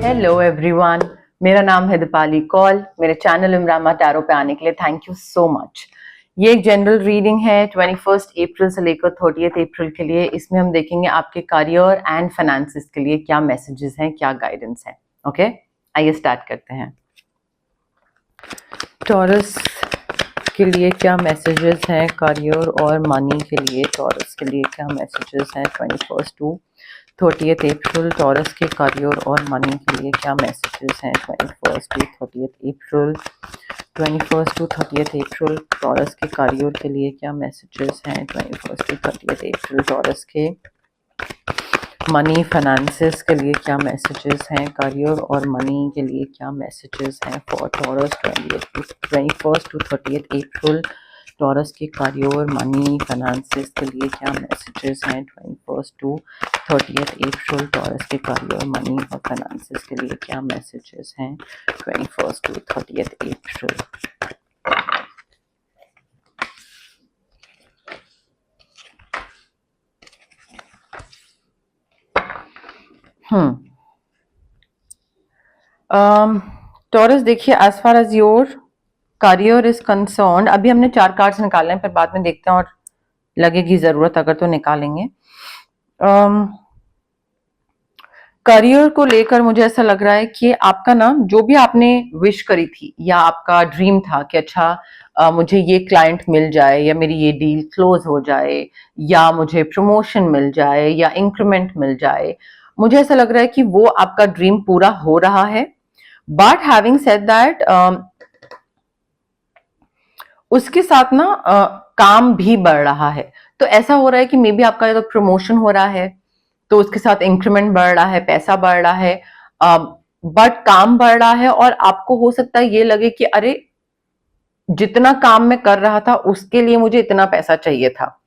Hello everyone, मेरा नाम है दीपाली कौल। मेरे चैनल इमरामा टैरो पे आने के लिए थैंक यू सो मच। ये एक जनरल रीडिंग है 21 अप्रैल से लेकर 30 अप्रैल के लिए। इसमें हम देखेंगे आपके करियर एंड फाइनेंसेस के लिए क्या मैसेजेस हैं, क्या गाइडेंस है। ओके, आइए स्टार्ट करते हैं। टॉरस के लिए क्या मैसेजेस हैं करियर और मनी के लिए? टॉरस के लिए क्या मैसेजेस हैं 21 टू 30 अप्रैल? टॉरस के करियर और मनी के लिए क्या मैसेजेस हैं 21 to 30 April? 21 to 30 April Taurus के करियर के लिए क्या मैसेजेस हैं 21 टू 30 अप्रैल? टॉरस के मनी फाइनेंसेस के लिए क्या मैसेजेस हैं? करियर और मनी के लिए क्या मैसेजेस हैं for Taurus 21 to 30 April? Taurus के करियर मनी फाइनेंसेस के लिए क्या मैसेजेस हैं 21 टू 30 अप्रैल? टॉरस के करियर मनी और फाइनेंसेस के लिए क्या मैसेजेस हैं 21 टू 30 अप्रैल? टॉरस देखिए, as far as your career is concern, अभी हमने 4 कार्ड्स निकाले हैं, फिर बाद में देखते हैं और लगेगी जरूरत अगर तो निकालेंगे। करियर को लेकर मुझे ऐसा लग रहा है कि आपका ना जो भी आपने विश करी थी या आपका ड्रीम था कि अच्छा मुझे ये क्लाइंट मिल जाए या मेरी ये डील क्लोज हो जाए या मुझे प्रमोशन मिल जाए या इंक्रीमेंट मिल जाए, मुझे ऐसा लग रहा है कि वो आपका ड्रीम पूरा हो रहा है। बट हैविंग सेड दैट, उसके साथ ना काम भी बढ़ रहा है। तो ऐसा हो रहा है कि मे बी आपका तो प्रमोशन हो रहा है, तो उसके साथ इंक्रीमेंट बढ़ रहा है, पैसा बढ़ रहा है, बट काम बढ़ रहा है और आपको हो सकता है ये लगे कि अरे जितना काम मैं कर रहा था उसके लिए मुझे इतना पैसा चाहिए था,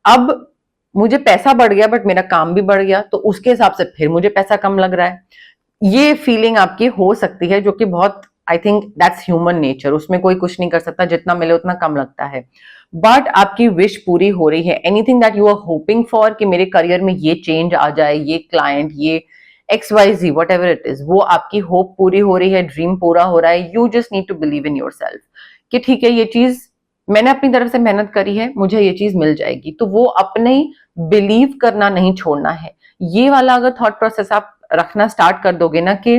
अब मुझे पैसा बढ़ गया बट मेरा काम भी बढ़ गया, तो उसके हिसाब से फिर मुझे पैसा कम लग रहा है। ये फीलिंग आपकी हो सकती है, जो कि बहुत, I think that's human nature, उसमें कोई कुछ नहीं कर सकता, जितना मिले उतना कम लगता है। बट आपकी विश पूरी हो रही है। Anything that you are hoping for कि मेरे करियर में ये चेंज आ जाए, ये क्लाइंट, ये XYZ what ever it is, वो आपकी होप पूरी हो रही है, ड्रीम पूरा हो रहा है। You just need to believe in yourself कि ठीक है, ये चीज मैंने अपनी तरफ से मेहनत करी है, मुझे ये चीज मिल जाएगी। तो वो अपने बिलीव करना नहीं छोड़ना है। ये वाला अगर थॉट प्रोसेस आप रखना स्टार्ट कर दोगे ना कि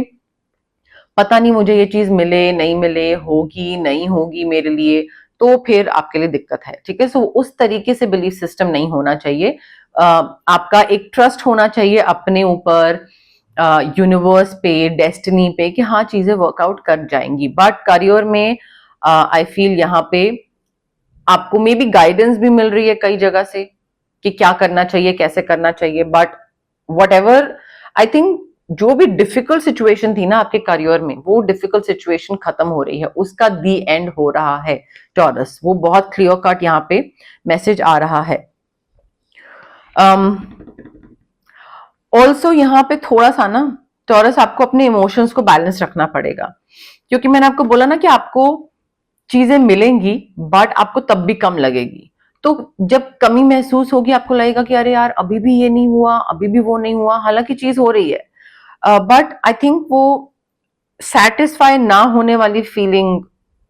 पता नहीं मुझे ये चीज मिले नहीं मिले, होगी नहीं होगी मेरे लिए, तो फिर आपके लिए दिक्कत है। ठीक है, सो उस तरीके से बिलीफ सिस्टम नहीं होना चाहिए। आपका एक ट्रस्ट होना चाहिए अपने ऊपर, यूनिवर्स पे, डेस्टिनी पे, कि हाँ चीजें वर्कआउट कर जाएंगी। बट करियर में आई फील यहाँ पे आपको मे बी गाइडेंस भी मिल रही है कई जगह से कि क्या करना चाहिए, कैसे करना चाहिए। But what ever, I think जो भी डिफिकल्ट सिचुएशन थी ना आपके करियर में, वो डिफिकल्ट सिचुएशन खत्म हो रही है, उसका दी एंड हो रहा है टॉरस। वो बहुत क्लियर कट यहाँ पे मैसेज आ रहा है। ऑल्सो यहाँ पे थोड़ा सा ना टॉरस आपको अपने इमोशंस को बैलेंस रखना पड़ेगा, क्योंकि मैंने आपको बोला ना कि आपको चीजें मिलेंगी बट आपको तब भी कम लगेगी। तो जब कमी महसूस होगी आपको लगेगा कि अरे यार अभी भी ये नहीं हुआ, अभी भी वो नहीं हुआ, हालांकि चीज हो रही है। बट आई थिंक वो सेटिस्फाई ना होने वाली फीलिंग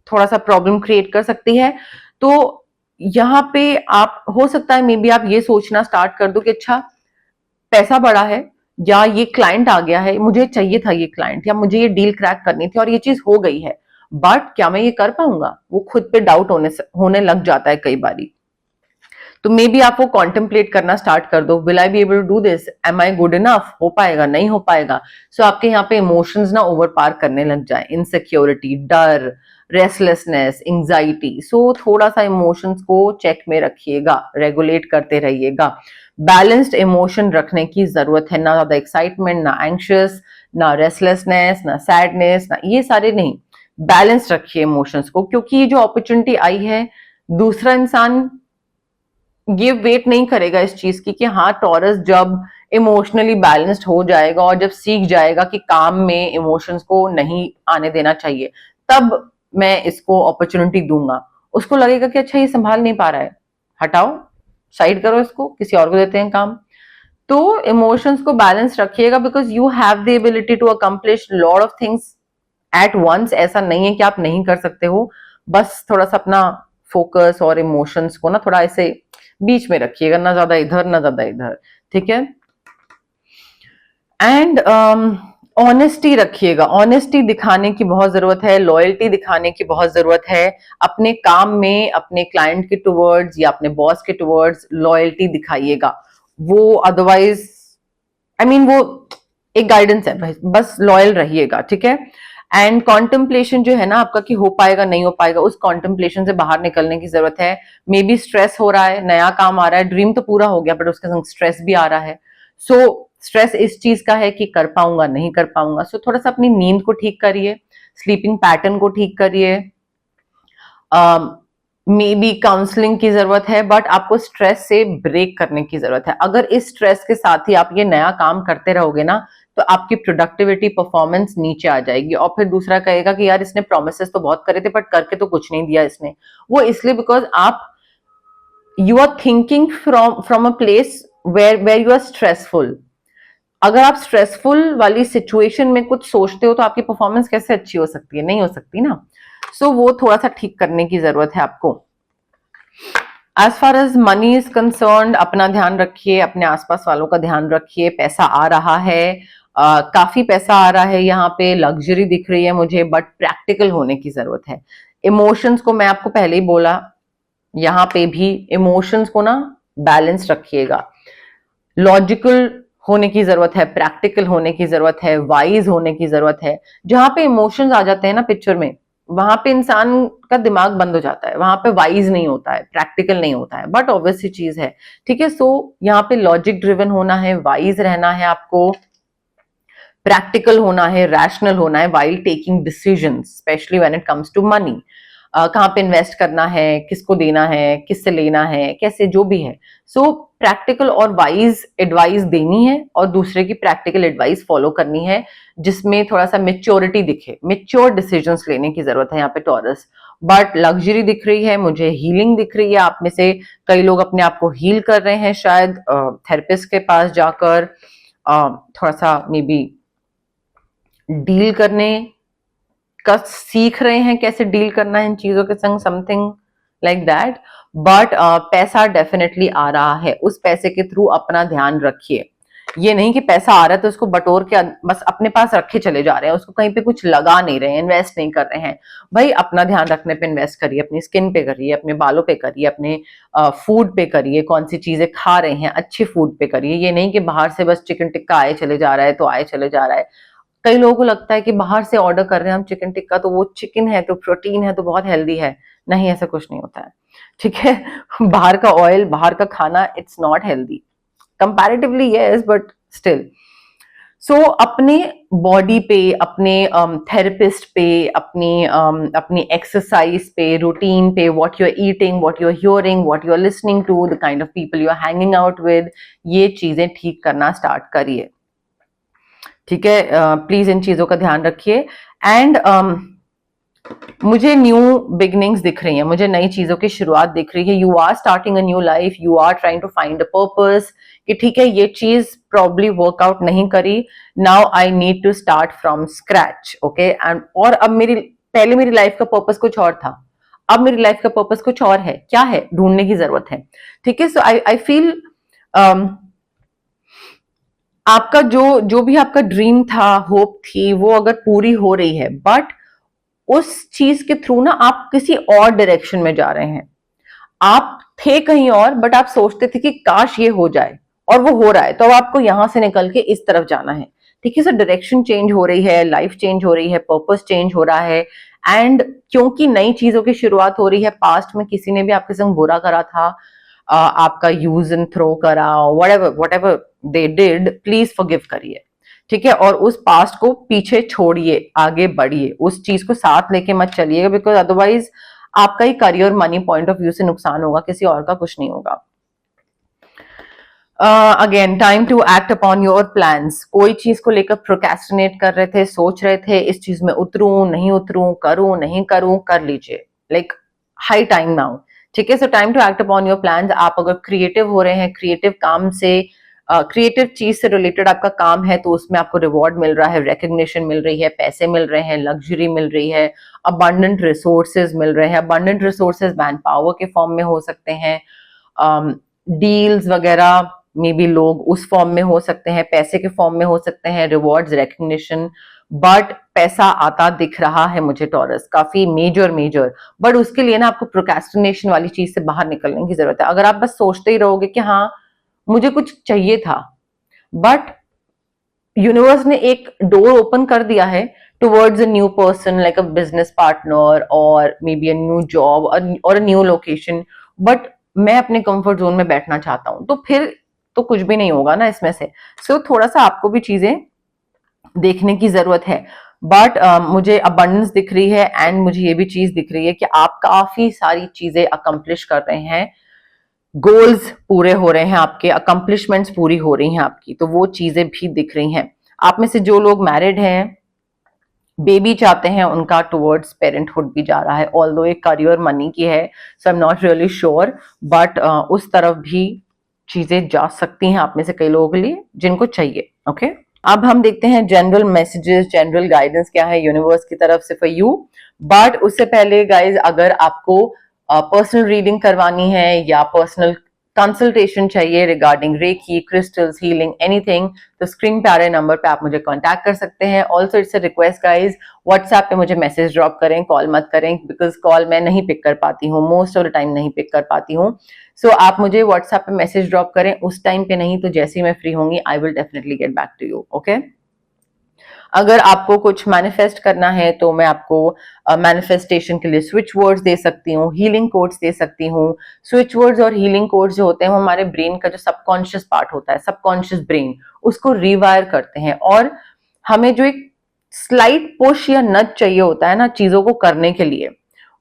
थोड़ा सा प्रॉब्लम क्रिएट कर सकती है। तो यहाँ पे आप, हो सकता है मे बी आप ये सोचना स्टार्ट कर दो कि अच्छा पैसा बढ़ा है या ये क्लाइंट आ गया है, मुझे चाहिए था ये क्लाइंट, या मुझे ये डील क्रैक करनी थी और ये चीज हो गई है, बट क्या मैं ये कर पाऊंगा? वो खुद पे डाउट होने लग जाता है कई बारी। तो मे बी आप वो कॉन्टेम्पलेट करना स्टार्ट कर दो, will I be able to do this, am I good enough, हो पाएगा नहीं हो पाएगा। सो आपके यहाँ पे इमोशंस ना ओवर पार करने लग जाए, इनसिक्योरिटी, डर, रेस्टलेसनेस, एंजाइटी। सो थोड़ा सा इमोशंस को चेक में रखिएगा, रेगुलेट करते रहिएगा। बैलेंस्ड इमोशन रखने की जरूरत है, ना ज्यादा एक्साइटमेंट, ना एंक्शियस, ना रेस्टलेसनेस, ना सैडनेस, ना ये सारे नहीं। बैलेंस रखिए इमोशंस को, क्योंकि ये जो अपॉर्चुनिटी आई है, दूसरा इंसान ये वेट नहीं करेगा इस चीज की कि हाँ टॉरस जब इमोशनली बैलेंस्ड हो जाएगा और जब सीख जाएगा कि काम में इमोशंस को नहीं आने देना चाहिए, तब मैं इसको अपॉर्चुनिटी दूंगा। उसको लगेगा कि अच्छा ये संभाल नहीं पा रहा है, हटाओ, साइड करो इसको, किसी और को देते हैं काम। तो इमोशंस को बैलेंस रखिएगा, because you have the ability to accomplish lot of things at once. ऐसा नहीं है कि आप नहीं कर सकते हो, बस थोड़ा सा अपना फोकस और इमोशंस को ना थोड़ा ऐसे बीच में रखिएगा, ना ज्यादा इधर ना ज्यादा इधर, ठीक है। एंड ऑनेस्टी रखिएगा, ऑनेस्टी दिखाने की बहुत जरूरत है, लॉयल्टी दिखाने की बहुत जरूरत है अपने काम में, अपने क्लाइंट के टुवर्ड्स या अपने बॉस के टुवर्ड्स लॉयल्टी दिखाइएगा। वो अदरवाइज वो एक गाइडेंस है, बस लॉयल रहिएगा, ठीक है। एंड कॉन्टेम्पलेशन जो है ना आपका कि हो पाएगा नहीं हो पाएगा, उस कॉन्टेम्पलेशन से बाहर निकलने की जरूरत है। मे बी स्ट्रेस हो रहा है, नया काम आ रहा है, ड्रीम तो पूरा हो गया बट उसके संग स्ट्रेस भी आ रहा है। सो स्ट्रेस इस चीज का है कि कर पाऊंगा नहीं कर पाऊंगा। सो थोड़ा सा अपनी नींद को ठीक करिए, स्लीपिंग पैटर्न को ठीक करिए। मे बी काउंसलिंग की जरूरत है, बट आपको स्ट्रेस से ब्रेक करने की जरूरत है। अगर इस स्ट्रेस के साथ ही आप ये नया काम करते रहोगे ना, तो आपकी प्रोडक्टिविटी परफॉर्मेंस नीचे आ जाएगी, और फिर दूसरा कहेगा कि यार इसने प्रोमिसेस तो बहुत करे थे बट करके तो कुछ नहीं दिया इसने। वो इसलिए बिकॉज आप you are thinking from a place where you are stressful. अगर आप स्ट्रेसफुल वाली सिचुएशन में कुछ सोचते हो तो आपकी परफॉर्मेंस कैसे अच्छी हो सकती है, नहीं हो सकती ना। सो वो थोड़ा सा ठीक करने की जरूरत है आपको। As far as money is concern, अपना ध्यान रखिए, अपने आसपास वालों का ध्यान रखिए। पैसा आ रहा है, काफी पैसा आ रहा है, यहाँ पे लग्जरी दिख रही है मुझे, बट प्रैक्टिकल होने की जरूरत है। इमोशंस को मैं आपको पहले ही बोला, यहाँ पे भी इमोशंस को ना बैलेंस रखिएगा। लॉजिकल होने की जरूरत है, प्रैक्टिकल होने की जरूरत है, वाइज होने की जरूरत है। जहां पे इमोशंस आ जाते हैं ना पिक्चर में, वहां पे इंसान का दिमाग बंद हो जाता है, वहां पे वाइज नहीं होता है, प्रैक्टिकल नहीं होता है, बट ऑब्वियसली चीज है, ठीक है। सो यहाँ पे लॉजिक ड्रिवन होना है, वाइज रहना है आपको, प्रैक्टिकल होना है, रैशनल होना है while taking decisions, specially when it comes to money. कहाँ पे इन्वेस्ट करना है, किसको देना है, किससे लेना है, कैसे, जो भी है। सो प्रैक्टिकल और वाइज एडवाइस देनी है और दूसरे की प्रैक्टिकल एडवाइस फॉलो करनी है, जिसमें थोड़ा सा मेच्योरिटी दिखे, मेच्योर डिसीजंस लेने की जरूरत है यहाँ पे टॉरस। बट लग्जरी दिख रही है मुझे, हीलिंग दिख रही है। आप में से कई लोग अपने आप को हील कर रहे हैं शायद थेरेपिस्ट के पास जाकर, थोड़ा सा मे बी डील करने का सीख रहे हैं, कैसे डील करना है इन चीजों के संग, समथिंग लाइक दैट। बट पैसा डेफिनेटली आ रहा है, उस पैसे के थ्रू अपना ध्यान रखिए। ये नहीं कि पैसा आ रहा है तो उसको बटोर के बस अपने पास रखे चले जा रहे हैं, उसको कहीं पे कुछ लगा नहीं रहे हैं, इन्वेस्ट नहीं कर रहे हैं। भाई अपना ध्यान रखने पे इन्वेस्ट करिए, अपनी स्किन पे करिए, अपने बालों पे करिए, अपने फूड पे करिए, कौन सी चीजें खा रहे हैं अच्छे फूड पे करिए। ये नहीं कि बाहर से बस चिकन टिक्का आए चले जा रहा है तो आए चले जा रहा है। कई लोगों को लगता है कि बाहर से ऑर्डर कर रहे हैं हम चिकन टिक्का, तो वो चिकन है तो प्रोटीन है तो बहुत हेल्दी है। नहीं, ऐसा कुछ नहीं होता है, ठीक है। बाहर का ऑयल, बाहर का खाना, it's not healthy comparatively, yes, but still. So अपने बॉडी पे, अपने थेरेपिस्ट पे, अपनी एक्सरसाइज पे, रूटीन पे, what you are eating, what you are hearing, what you are listening to, the kind of people you are hanging out with, ये चीजें ठीक करना स्टार्ट करिए, ठीक है। प्लीज इन चीजों का ध्यान रखिए। एंड मुझे न्यू बिगनिंग्स दिख रही हैं, मुझे नई चीजों की शुरुआत दिख रही है। You are starting a new life, you are trying to find a purpose कि ठीक है ये चीज प्रॉब्ली वर्कआउट नहीं करी, now I need to start from scratch, okay. And और अब पहले मेरी लाइफ का पर्पस कुछ और था, अब मेरी लाइफ का पर्पस कुछ और है, क्या है, ढूंढने की जरूरत है, ठीक है। सो आई फील आपका जो भी आपका ड्रीम था, होप थी, वो अगर पूरी हो रही है, बट उस चीज के थ्रू ना आप किसी और डायरेक्शन में जा रहे हैं। आप थे कहीं और बट आप सोचते थे कि काश ये हो जाए, और वो हो रहा है, तो अब आपको यहां से निकल के इस तरफ जाना है, ठीक है। सो डायरेक्शन चेंज हो रही है, लाइफ चेंज हो रही है, पर्पस चेंज हो रहा है। एंड क्योंकि नई चीजों की शुरुआत हो रही है, पास्ट में किसी ने भी आपके संग बुरा करा था, आपका यूज एंड थ्रो करा, whatever they did, please forgive करिए, ठीक है। और उस पास्ट को पीछे छोड़िए, आगे बढ़िए, उस चीज को साथ लेके मत चलिएगा, बिकॉज अदरवाइज आपका ही career money point of view से नुकसान होगा, किसी और का कुछ नहीं होगा। Again time to act upon your plans. कोई चीज को लेकर प्रोक्रेस्टिनेट कर रहे थे, सोच रहे थे इस चीज में उतरूं नहीं उतरूं, करूं नहीं करूं, कर लीजिए, लाइक हाई टाइम नाउ, ठीक है। So time to act upon your plans. आप अगर क्रिएटिव हो रहे हैं, क्रिएटिव काम से क्रिएटिव चीज से रिलेटेड आपका काम है तो उसमें आपको रिवॉर्ड मिल रहा है, रिकग्निशन मिल रही है, पैसे मिल रहे हैं, लग्जरी मिल रही है, अबंडेंट रिसोर्सेज मिल रहे हैं। अबंडेंट रिसोर्सेज मैन पावर के फॉर्म में हो सकते हैं, डील्स वगैरह में भी लोग उस फॉर्म में हो सकते हैं, पैसे के फॉर्म में हो सकते हैं, रिवॉर्ड्स, रिकग्निशन। बट पैसा आता दिख रहा है मुझे टॉरस, काफी मेजर। बट उसके लिए ना आपको प्रोक्रेस्टिनेशन वाली चीज से बाहर निकलने की जरूरत है। अगर आप बस सोचते ही रहोगे कि हाँ मुझे कुछ चाहिए था, बट यूनिवर्स ने एक डोर ओपन कर दिया है towards a new person, like a business partner और maybe a new job और अ न्यू लोकेशन, बट मैं अपने कंफर्ट जोन में बैठना चाहता हूं, तो फिर तो कुछ भी नहीं होगा ना इसमें से। सो थोड़ा सा आपको भी चीजें देखने की जरूरत है। बट मुझे अबंडेंस दिख रही है एंड मुझे ये भी चीज दिख रही है कि आप काफी सारी चीजें अकम्प्लिश कर रहे हैं, गोल्स पूरे हो रहे हैं आपके, अकम्प्लिशमेंट्स पूरी हो रही हैं आपकी, तो वो चीजें भी दिख रही हैं। आप में से जो लोग मैरिड हैं, बेबी चाहते हैं, उनका टुवर्ड्स पेरेंटहुड भी जा रहा है, ऑल्दो एक करियर मनी की है, so I am not really sure, but उस तरफ भी चीजें जा सकती हैं आप में से कई लोगों के लिए जिनको चाहिए। ओके अब हम देखते हैं जनरल मैसेजेस, जनरल गाइडेंस क्या है यूनिवर्स की तरफ से फॉर यू। बट उससे पहले गाइज, अगर आपको पर्सनल रीडिंग करवानी है या पर्सनल कंसल्टेशन चाहिए regarding reiki, crystals, healing, anything, तो स्क्रीन पे आ रहे नंबर पे आप मुझे कांटेक्ट कर सकते हैं। Also it's a request guys, WhatsApp पे मुझे मैसेज ड्रॉप करें, कॉल मत करें, बिकॉज कॉल मैं नहीं पिक कर पाती हूँ, मोस्ट ऑफ द टाइम नहीं पिक कर पाती हूँ। सो आप मुझे व्हाट्सएप पे मैसेज ड्रॉप करें, उस टाइम पे नहीं तो जैसे ही मैं फ्री होंगी I will definitely get back to you. Okay अगर आपको कुछ मैनिफेस्ट करना है तो मैं आपको मैनिफेस्टेशन के लिए स्विच वर्ड्स दे सकती हूँ, हीलिंग कोड्स दे सकती हूँ। स्विच वर्ड्स और हीलिंग कोड्स जो होते हैं वो हमारे ब्रेन का जो सबकॉन्शियस पार्ट होता है, सबकॉन्शियस ब्रेन, उसको रिवायर करते हैं, और हमें जो एक स्लाइट पुश या नच चाहिए होता है ना चीजों को करने के लिए,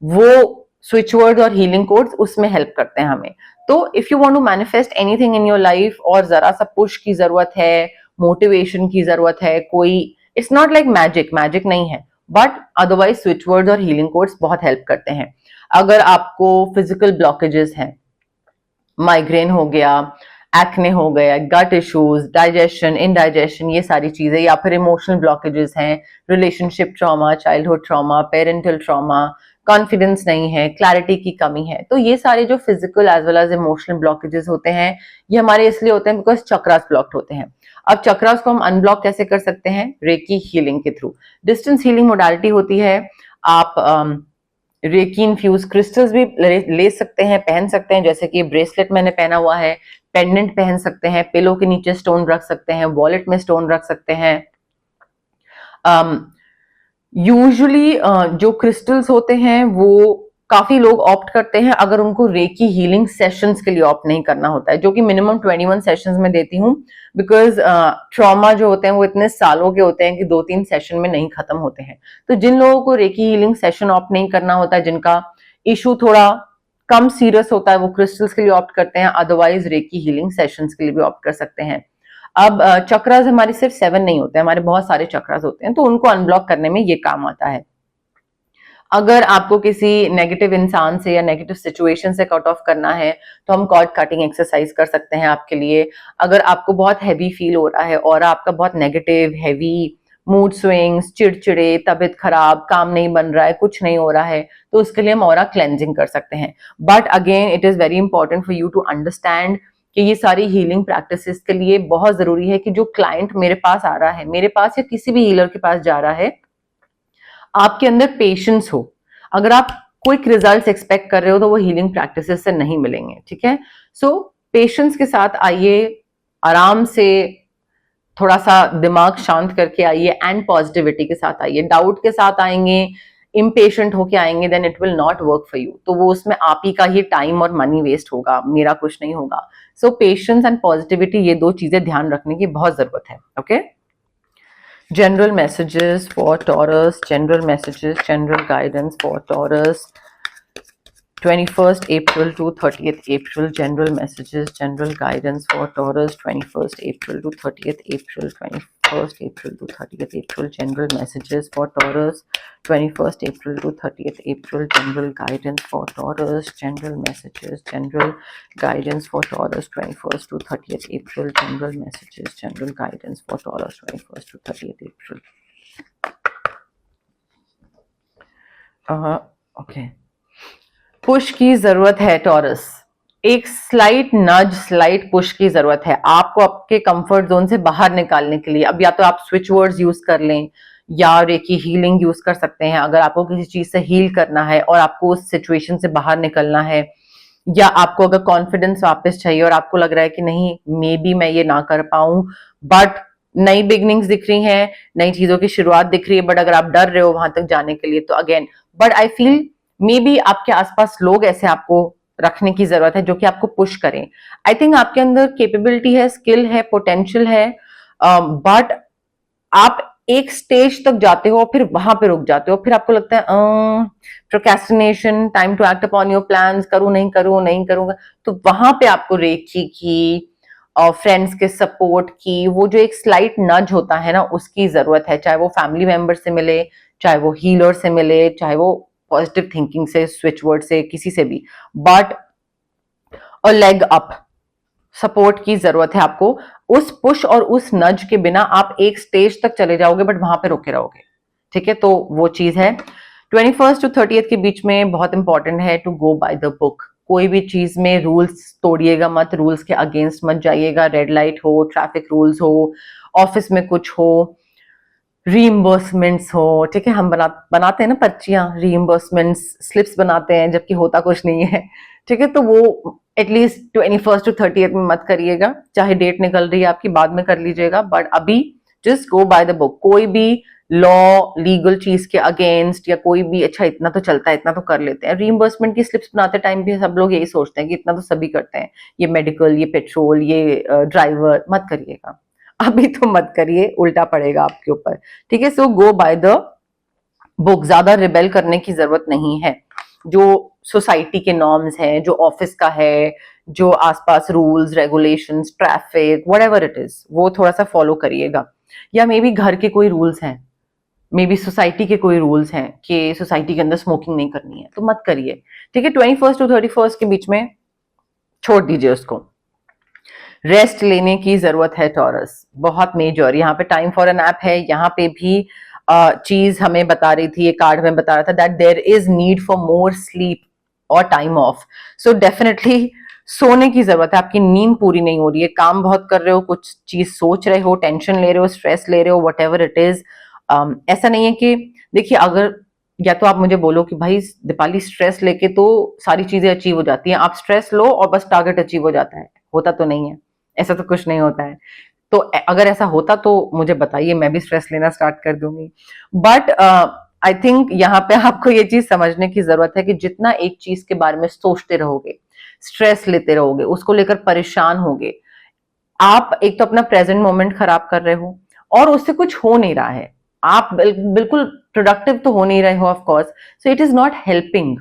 वो स्विच वर्ड्स और हीलिंग कोड्स उसमें हेल्प करते हैं हमें। तो if you want to manifest anything in your life और जरा सा पुश की जरूरत है, मोटिवेशन की जरूरत है, कोई, इट्स नॉट लाइक मैजिक नहीं है, बट अदरवाइज स्विच वर्ड्स और हीलिंग कोड्स बहुत हेल्प करते हैं। अगर आपको फिजिकल ब्लॉकेजेस हैं, माइग्रेन हो गया, एक्ने हो गया, गट इश्यूज, डाइजेशन, इनडाइजेशन, ये सारी चीजें, या फिर इमोशनल ब्लॉकेजेस हैं, relationship trauma, childhood trauma, parental trauma, confidence नहीं है, क्लैरिटी की कमी है, तो ये सारे जो physical as well as emotional blockages होते हैं ये हमारे इसलिए होते हैं बिकॉज चक्रास ब्लॉक्ड होते हैं। अब चक्रास को हम अनब्लॉक कैसे कर सकते हैं? रेकी हीलिंग के थ्रू। डिस्टेंस हीलिंग मोडालिटी होती है, आप रेकी इन्फ्यूज क्रिस्टल्स भी ले सकते हैं, पहन सकते हैं, जैसे कि ब्रेसलेट मैंने पहना हुआ है, पेंडेंट पहन सकते हैं, पिलो के नीचे स्टोन रख सकते हैं, वॉलेट में स्टोन रख सकते हैं। यूजुअली जो क्रिस्टल्स होते हैं वो काफी लोग ऑप्ट करते हैं अगर उनको रेकी हीलिंग सेशंस के लिए ऑप्ट नहीं करना होता है, जो कि मिनिमम 21 सेशंस में देती हूँ, बिकॉज ट्रॉमा जो होते हैं वो इतने सालों के होते हैं कि 2-3 सेशन में नहीं खत्म होते हैं। तो जिन लोगों को रेकी हीलिंग सेशन ऑप्ट नहीं करना होता है, जिनका इशू थोड़ा कम सीरियस होता है, वो क्रिस्टल्स के लिए ऑप्ट करते हैं, अदरवाइज रेकी हीलिंग सेशंस के लिए भी ऑप्ट कर सकते हैं। अब चक्रास हमारे सिर्फ 7 नहीं होते, हमारे बहुत सारे चक्रास होते हैं, तो उनको अनब्लॉक करने में ये काम आता है। अगर आपको किसी नेगेटिव इंसान से या नेगेटिव सिचुएशन से कट ऑफ करना है तो हम कॉर्ड कटिंग एक्सरसाइज कर सकते हैं आपके लिए। अगर आपको बहुत हैवी फील हो रहा है और आपका बहुत नेगेटिव, हैवी, मूड स्विंग्स, चिड़चिड़े, तबीयत खराब, काम नहीं बन रहा है, कुछ नहीं हो रहा है, तो उसके लिए हम ऑरा क्लेंजिंग कर सकते हैं। But again it is very important for you to understand कि ये सारी हीलिंग प्रैक्टिसेस के लिए बहुत जरूरी है कि जो क्लाइंट मेरे पास आ रहा है, मेरे पास या किसी भी हीलर के पास जा रहा है, आपके अंदर पेशेंस हो। अगर आप क्विक रिजल्ट्स एक्सपेक्ट कर रहे हो तो वो हीलिंग प्रैक्टिसेस से नहीं मिलेंगे, ठीक है? सो पेशेंस के साथ आइए, आराम से, थोड़ा सा दिमाग शांत करके आइए एंड पॉजिटिविटी के साथ आइए। डाउट के साथ आएंगे, इम्पेशेंट होके आएंगे, then it will not work for you. तो वो उसमें आप ही का ही टाइम और मनी वेस्ट होगा, मेरा कुछ नहीं होगा। सो पेशेंस एंड पॉजिटिविटी, ये दो चीजें ध्यान रखने की बहुत जरूरत है। Okay, general messages for Taurus, general messages, general guidance for Taurus, 21st April to 30th April, general messages, general guidance for Taurus, 21st April to 30th April, 21st April to 30th April, general messages for Taurus, 21st April to 30th April, general guidance for Taurus, general messages, general guidance for Taurus, 21st to 30th April, general messages, general guidance for Taurus, 21st to 30th April. Okay. Push की जरूरत है taurus, एक slight नज, slight push की जरूरत है आपको आपके कंफर्ट जोन से बाहर निकालने के लिए। अब या तो आप स्विच वर्ड्स यूज कर लें या रेकी हीलिंग यूज कर सकते हैं अगर आपको किसी चीज से हील करना है और आपको उस सिचुएशन से बाहर निकलना है, या आपको अगर कॉन्फिडेंस वापस चाहिए और आपको लग रहा है कि नहीं मे बी मैं ये ना कर पाऊं, बट नई बिगनिंग्स दिख रही हैं, नई चीजों की शुरुआत दिख रही है, बट अगर आप डर रहे हो वहां तक जाने के लिए तो again, but I feel may be आपके आसपास लोग ऐसे आपको रखने की जरूरत है जो कि आपको पुश करें। आई थिंक आपके अंदर कैपेबिलिटी है, स्किल है, पोटेंशियल है, बट आप एक स्टेज तक जाते हो फिर वहां पे रुक जाते हो, फिर आपको लगता है procrastination, time to act upon your plans, करूं नहीं करूं नहीं करूंगा, तो वहां पे आपको रेकी की और फ्रेंड्स के सपोर्ट की, वो जो एक स्लाइट नज होता है ना उसकी जरूरत है, चाहे वो फैमिली मेंबर से मिले, चाहे वो हीलर से मिले, चाहे वो पॉजिटिव थिंकिंग से, स्विच वर्ड से, किसी से भी, but a leg up support की जरूरत है आपको। उस पुश और उस नज के बिना आप एक स्टेज तक चले जाओगे बट वहां पे रोके रहोगे, ठीक है, तो वो चीज है। 21st टू 30th के बीच में बहुत इंपॉर्टेंट है to go by the book. कोई भी चीज में रूल्स तोड़िएगा मत, रूल्स के अगेंस्ट मत जाइएगा, रेड लाइट हो, ट्रैफिक रूल्स हो, ऑफिस में कुछ हो, रीइंबर्समेंट्स हो, ठीक है, हम बनाते हैं ना पर्चियां, रीइंबर्समेंट्स स्लिप्स बनाते हैं जबकि होता कुछ नहीं है, ठीक है, तो वो एटलीस्ट 21st टू 30th में मत करिएगा, चाहे डेट निकल रही है आपकी बाद में कर लीजिएगा, बट अभी just go by the book. कोई भी लॉ लीगल चीज के अगेंस्ट या कोई भी, अच्छा इतना तो चलता है, इतना तो कर लेते हैं, रीइंबर्समेंट की स्लिप्स बनाते टाइम भी सब लोग यही सोचते हैं कि इतना तो सभी करते हैं, ये मेडिकल, ये पेट्रोल, ये ड्राइवर, मत करिएगा, अभी तो मत करिए, उल्टा पड़ेगा आपके ऊपर, ठीक है। सो गो बाय द बुक, ज्यादा रिबेल करने की जरूरत नहीं है। जो सोसाइटी के नॉर्म्स हैं, जो ऑफिस का है, जो आसपास rules regulations, traffic, whatever it is, वो थोड़ा सा फॉलो करिएगा। या मे बी घर के कोई रूल्स हैं, मे बी सोसाइटी के कोई रूल्स हैं कि सोसाइटी के अंदर स्मोकिंग नहीं करनी है, तो मत करिए, ठीक है। 21st टू 31st के बीच में छोड़ दीजिए उसको। रेस्ट लेने की जरूरत है टॉरस, बहुत मेजर। यहाँ पे टाइम फॉर एन ऐप है, यहाँ पे भी चीज हमें बता रही थी, ये कार्ड में बता रहा था that there is need for more sleep और टाइम ऑफ। सो डेफिनेटली सोने की जरूरत है, आपकी नींद पूरी नहीं हो रही है, काम बहुत कर रहे हो, कुछ चीज सोच रहे हो, टेंशन ले रहे हो, स्ट्रेस ले रहे हो, वट एवर इट इज। ऐसा नहीं है कि देखिए, अगर या तो आप मुझे बोलो कि भाई दीपाली स्ट्रेस लेके तो सारी चीजें अचीव हो जाती हैं, आप स्ट्रेस लो और बस टारगेट अचीव हो जाता है, होता तो नहीं है, ऐसा तो कुछ नहीं होता है। तो अगर ऐसा होता तो मुझे बताइए, मैं भी स्ट्रेस लेना स्टार्ट कर दूंगी। बट आई थिंक यहाँ पे आपको ये चीज समझने की जरूरत है कि जितना एक चीज के बारे में सोचते रहोगे, स्ट्रेस लेते रहोगे, उसको लेकर परेशान होगे, आप एक तो अपना प्रेजेंट मोमेंट खराब कर रहे हो और उससे कुछ हो नहीं रहा है, आप बिल्कुल प्रोडक्टिव तो हो नहीं रहे हो of course, so it is not helping,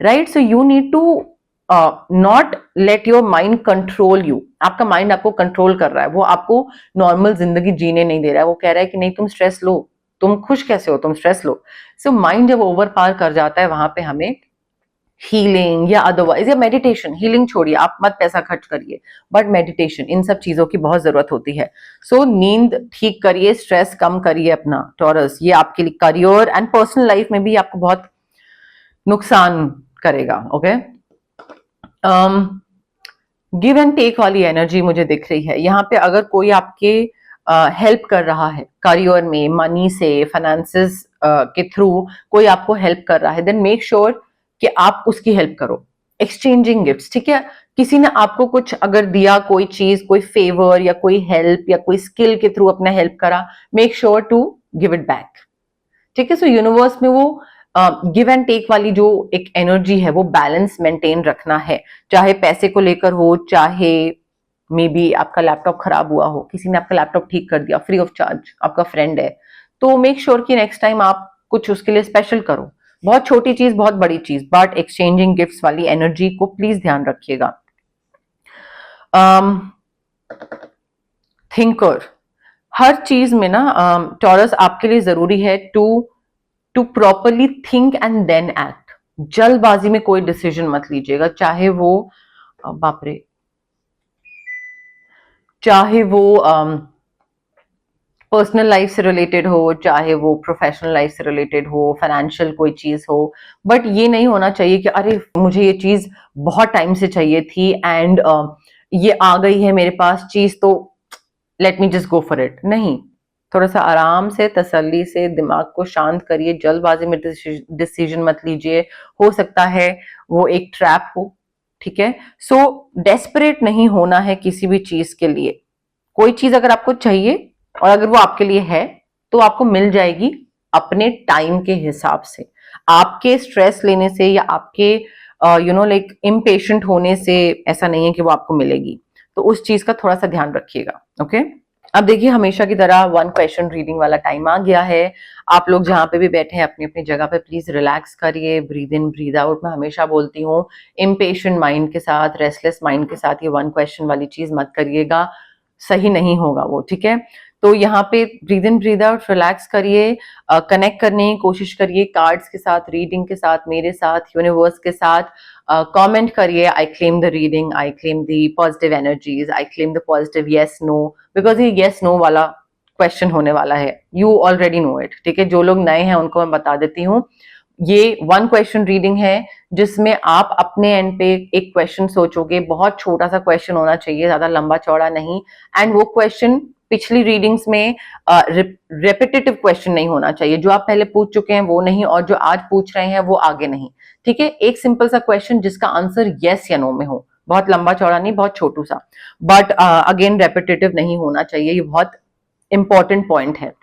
right. So you need to not let your mind control you. आपका माइंड आपको कंट्रोल कर रहा है, वो आपको नॉर्मल जिंदगी जीने नहीं दे रहा है, वो कह रहा है कि नहीं तुम स्ट्रेस लो, तुम खुश कैसे हो, तुम स्ट्रेस लो। सो माइंड जब ओवर पावर कर जाता है, वहां पे हमें हीलिंग या अदरवाइज या मेडिटेशन, हीलिंग छोड़िए, आप मत पैसा खर्च करिए, बट मेडिटेशन, इन सब चीजों की बहुत जरूरत होती है। सो नींद ठीक करिए, स्ट्रेस कम करिए अपना टॉरस, ये आपके लिए करियर एंड पर्सनल लाइफ में भी आपको बहुत नुकसान करेगा, ओके। गिव एंड टेक वाली एनर्जी मुझे दिख रही है यहाँ पे। अगर कोई आपके हेल्प कर रहा है करियर में, मनी से, फाइनेंसेस के थ्रू कोई आपको हेल्प कर रहा है, देन मेक श्योर कि आप उसकी हेल्प करो, एक्सचेंजिंग गिफ्ट्स, ठीक है। किसी ने आपको कुछ अगर दिया, कोई चीज, कोई फेवर या कोई हेल्प या कोई स्किल के थ्रू अपना हेल्प करा, make sure to give it back, ठीक है। सो यूनिवर्स में वो गिव एंड टेक वाली जो एक एनर्जी है, वो बैलेंस मेंटेन रखना है, चाहे पैसे को लेकर हो, चाहे मे बी आपका लैपटॉप खराब हुआ हो, किसी ने आपका लैपटॉप ठीक कर दिया फ्री ऑफ चार्ज, आपका फ्रेंड है, तो मेक श्योर कि नेक्स्ट टाइम आप कुछ उसके लिए स्पेशल करो, बहुत छोटी चीज, बहुत बड़ी चीज, बट एक्सचेंजिंग गिफ्ट्स वाली एनर्जी को प्लीज ध्यान रखिएगा। थिंकर, हर चीज में ना टॉरस आपके लिए जरूरी है to properly think and then act. जल्दबाजी में कोई डिसीजन मत लीजिएगा, चाहे वो बाप रे, चाहे वो पर्सनल लाइफ से रिलेटेड हो, चाहे वो प्रोफेशनल लाइफ से रिलेटेड हो, फाइनेंशियल कोई चीज हो, बट ये नहीं होना चाहिए कि अरे मुझे ये चीज बहुत टाइम से चाहिए थी एंड ये आ गई है मेरे पास चीज, तो let me just go for it. नहीं, थोड़ा सा आराम से, तसल्ली से दिमाग को शांत करिए, जल्दबाजी में डिसीजन मत लीजिए, हो सकता है वो एक ट्रैप हो, ठीक है। सो डेस्परेट नहीं होना है किसी भी चीज के लिए। कोई चीज अगर आपको चाहिए और अगर वो आपके लिए है तो आपको मिल जाएगी अपने टाइम के हिसाब से। आपके स्ट्रेस लेने से या आपके लाइक इम्पेशेंट होने से ऐसा नहीं है कि वो आपको मिलेगी। तो उस चीज का थोड़ा सा ध्यान रखिएगा, ओके। अब देखिए, हमेशा की तरह 1 क्वेश्चन रीडिंग वाला टाइम आ गया है। आप लोग जहां पे भी बैठे हैं अपनी अपनी जगह पे प्लीज रिलैक्स करिए, ब्रीद इन ब्रीद आउट। मैं हमेशा बोलती हूँ, इम्पेशेंट माइंड के साथ, रेस्टलेस माइंड के साथ ये 1 क्वेश्चन वाली चीज मत करिएगा, सही नहीं होगा वो, ठीक है। तो यहाँ पे breathe in breathe out, relax करिए, कनेक्ट करने की कोशिश करिए कार्ड्स के साथ, रीडिंग के साथ, मेरे साथ, यूनिवर्स के साथ। कमेंट करिए, I claim the reading, I claim the positive energies, I claim the positive yes no, because ये येस नो वाला क्वेश्चन होने वाला है। यू ऑलरेडी नो इट, ठीक है। जो लोग नए हैं उनको मैं बता देती हूँ, ये 1 क्वेश्चन रीडिंग है जिसमें आप अपने एंड पे एक क्वेश्चन सोचोगे। बहुत छोटा सा क्वेश्चन होना चाहिए, ज्यादा लंबा चौड़ा नहीं। एंड वो क्वेश्चन पिछली रीडिंग्स में रेपिटेटिव क्वेश्चन नहीं होना चाहिए। जो आप पहले पूछ चुके हैं वो नहीं, और जो आज पूछ रहे हैं वो आगे नहीं, ठीक है। एक सिंपल सा क्वेश्चन जिसका आंसर यस या नो में हो, बहुत लंबा चौड़ा नहीं, बहुत छोटू सा, बट अगेन रेपिटेटिव नहीं होना चाहिए। ये बहुत इंपॉर्टेंट पॉइंट है।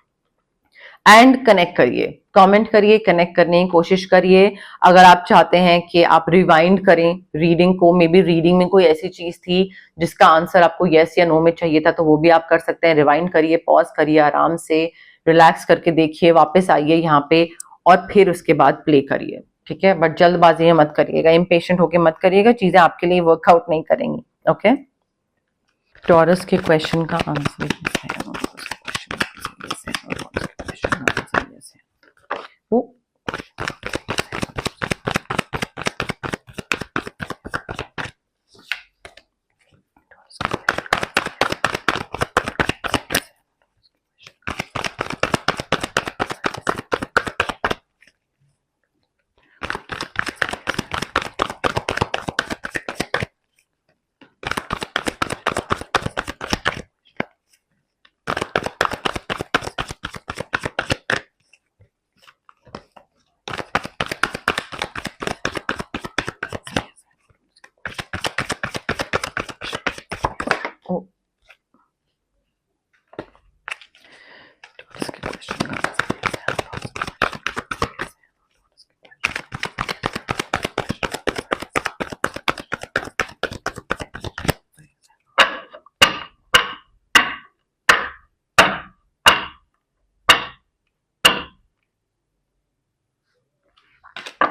एंड कनेक्ट करिए, कमेंट करिए, कनेक्ट करने की कोशिश करिए। अगर आप चाहते हैं कि आप रिवाइंड करें रीडिंग को, मे बी रीडिंग में कोई ऐसी चीज थी जिसका आंसर आपको यस या नो में चाहिए था, तो वो भी आप कर सकते हैं। रिवाइंड करिए, पॉज करिए, आराम से रिलैक्स करके देखिए, वापस आइए यहाँ पे और फिर उसके बाद प्ले करिए, ठीक है। बट जल्दबाजी में मत करिएगा, इम्पेशेंट होके मत करिएगा, चीजें आपके लिए वर्कआउट नहीं करेंगी, ओके। टॉरस के क्वेश्चन का आंसर वो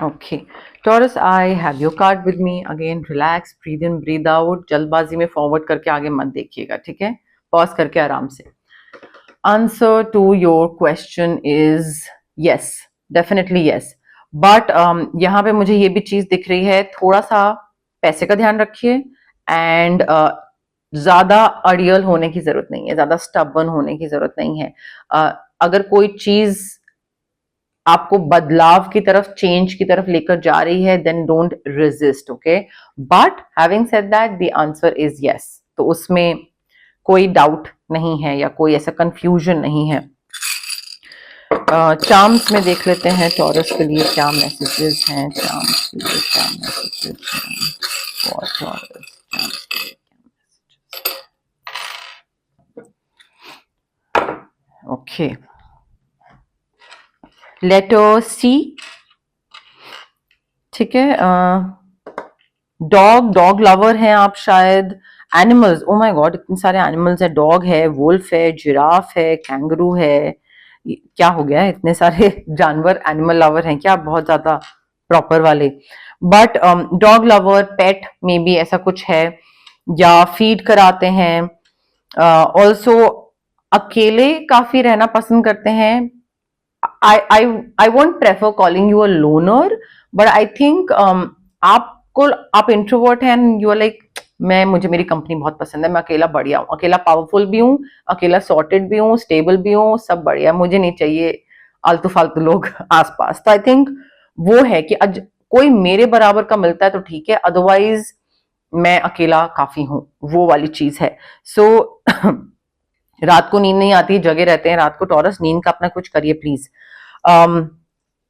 okay taurus, I have your card with me. Again relax, breathe in breathe out, जल्दबाजी में फॉरवर्ड करके आगे मत देखिएगा, ठीक है। पॉज करके आराम से। Answer to your question is yes, definitely yes. But यहाँ पे मुझे ये भी चीज दिख रही है, थोड़ा सा पैसे का ध्यान रखिए एंड ज्यादा अड़ियल होने की जरूरत नहीं है, ज्यादा स्टबर्न होने की जरूरत नहीं है। अगर कोई चीज आपको बदलाव की तरफ, चेंज की तरफ लेकर जा रही है, then don't resist, okay. But having said that, the answer is yes, तो उसमें कोई डाउट नहीं है या कोई ऐसा कंफ्यूजन नहीं है। चार्म्स में देख लेते हैं टॉरस के लिए क्या मैसेजेस हैं, चार्म्स के लिए क्या मैसेजेस हैं फॉर टॉरस, चार्म्स के लिए क्या मैसेजेस। ओके, लेटर सी, ठीक है। डॉग लवर हैं आप शायद। एनिमल्स, ओ माय गॉड, इतने सारे एनिमल्स है। डॉग है, वुल्फ है, जिराफ है, कैंगरू है, क्या हो गया है, इतने सारे जानवर, एनिमल लवर हैं क्या बहुत ज्यादा प्रॉपर वाले? बट डॉग लवर, पेट में भी ऐसा कुछ है, या फीड कराते हैं। ऑल्सो अकेले काफी रहना पसंद करते हैं। I won't prefer calling you a loner, but I think आप इंट्रोवर्ट हैं, यू आर लाइक मुझे मेरी कंपनी बहुत पसंद है, मैं अकेला बढ़िया हूँ, अकेला पावरफुल भी हूँ, अकेला सॉर्टेड भी हूँ, स्टेबल भी हूँ, सब बढ़िया, मुझे नहीं चाहिए आलतू फालतू लोग आसपास। तो आई थिंक वो है कि आज कोई मेरे बराबर का मिलता है तो ठीक है, अदरवाइज मैं अकेला काफी हूँ, वो वाली चीज है। सो रात को नींद नहीं आती, जगे रहते हैं रात को, टॉरस नींद का अपना कुछ करिए प्लीज।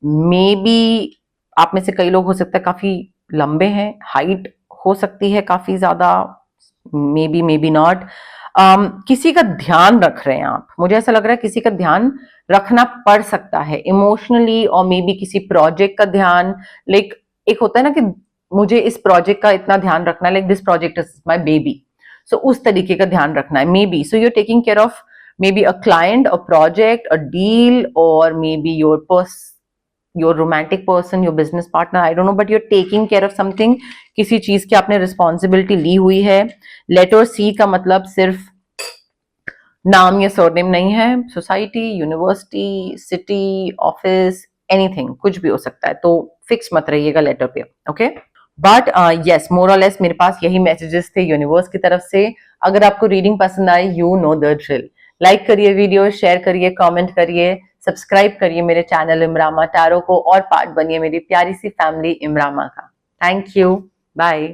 मे बी आप में से कई लोग हो सकता है काफी लंबे हैं, हाइट हो सकती है काफी ज्यादा, मे बी नॉट। किसी का ध्यान रख रहे हैं आप, मुझे ऐसा लग रहा है किसी का ध्यान रखना पड़ सकता है इमोशनली, और मे बी किसी प्रोजेक्ट का ध्यान, लाइक एक होता है ना कि मुझे इस प्रोजेक्ट का इतना ध्यान रखना है, like this project is my baby, so उस तरीके का ध्यान रखना है maybe. So you're taking care of maybe a client, a project, a deal, और maybe your romantic person, your business partner, I don't know, but you're taking care of something, किसी चीज की आपने responsibility ली हुई है। Letter सी का मतलब सिर्फ नाम या सरनेम नहीं है, society, university, city, office, anything, कुछ भी हो सकता है, तो फिक्स मत रहिएगा लेटर पे, ओके। बट यस, मोर और लेस मेरे पास यही मैसेजेस थे यूनिवर्स की तरफ से। अगर आपको रीडिंग पसंद आए, you know the drill, like करिए वीडियो, शेयर करिए, कमेंट करिए, सब्सक्राइब करिए मेरे चैनल इमरामा टैरो को, और पार्ट बनिए मेरी प्यारी सी फैमिली इमरामा का। Thank you, bye.